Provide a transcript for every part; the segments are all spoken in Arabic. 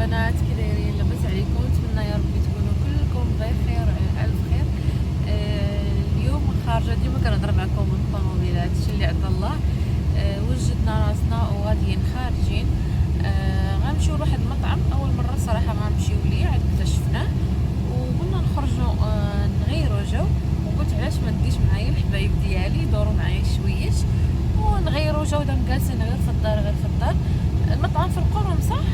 البنات، كي دايرين؟ لاباس عليكم؟ نتمنى يا ربي تكونوا كلكم بخير الف خير. اليوم خارجه، ديما كنهضر معكم من الطوموبيلات، هادشي اللي عند الله. وجدنا راسنا وغاديين خارجين. غنمشيو لواحد المطعم، اول مره صراحه غنمشيو ليه، عاد اكتشفناه وقلنا نخرجوا نغيروا جو. وقلت علاش ما نديش معايا الحبايب ديالي يدوروا معايا شويش ونغيروا جو. دام جالسين غير في الدار غير في الدار. المطعم في القرون، صح؟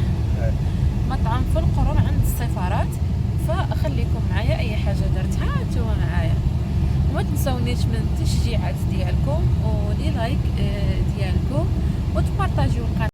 مطعم في القرون عند السفارات. فخليكم معايا، اي حاجه درتها نتوما معايا. وما تنسونيش من التشجيعات ديالكم ولي لايك ديالكم وتبارطاجيو القناه.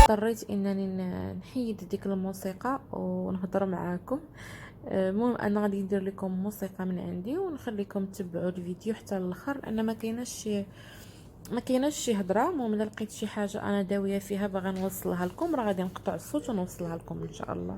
اضطريت انني نحيد ديك الموسيقى ونهضر معاكم. المهم انا غادي ندير لكم موسيقى من عندي ونخليكم تتبعوا الفيديو حتى الاخر، لان ما كايناش شي هضره. المهم الا لقيت شي حاجه انا داويه فيها باغا نوصلها لكم، راه غادي نقطع الصوت ونوصلها لكم ان شاء الله.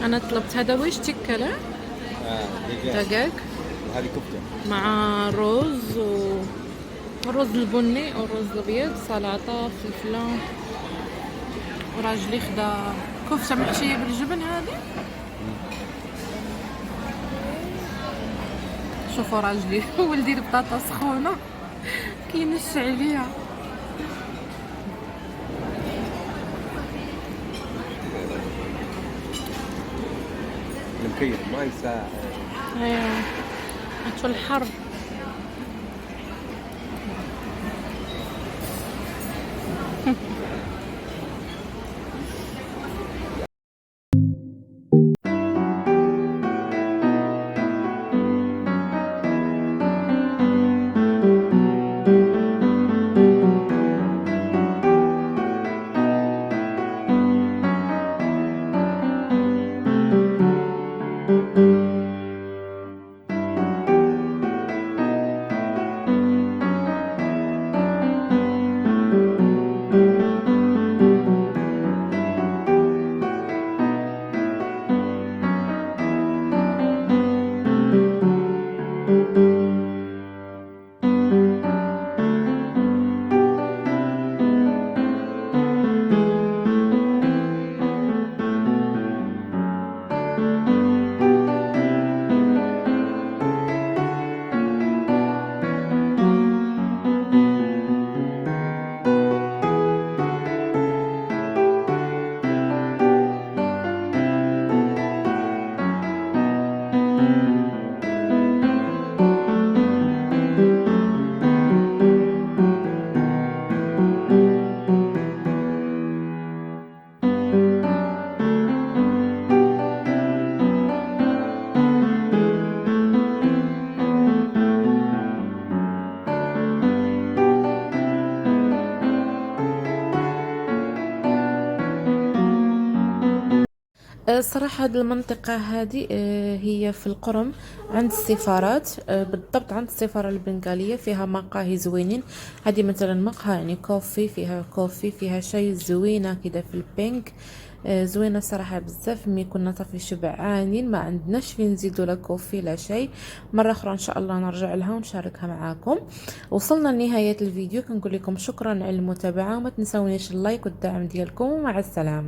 انا طلبت هذا واش تكلا دجاج وهذه كفته مع رز والرز البني والرز الابيض، سلطه، فلفله، وراجلي خدا كفته محشيه بالجبن. هذه شوفوا راجلي ولدي البطاطا سخونه كينش عليها. المكيف ما يساعد. ايوه هاتوا الحر. صراحة هذه المنطقة هذه هي في القرم عند السفارات، بالضبط عند السفارة البنغالية. فيها مقاهي زوينين. هذه مثلا مقهى يعني كوفي، فيها كوفي، فيها شاي زوينة كده في البينك، زوينة صراحة بزاف. مي كنا صافي شبعانين ما عندناش فين نزيدو لا كوفي لا شاي. مرة اخرى ان شاء الله نرجع لها ونشاركها معاكم. وصلنا لنهاية الفيديو، كنقول لكم شكرا على المتابعة، وما تنسونيش اللايك والدعم ديالكم، ومع السلامة.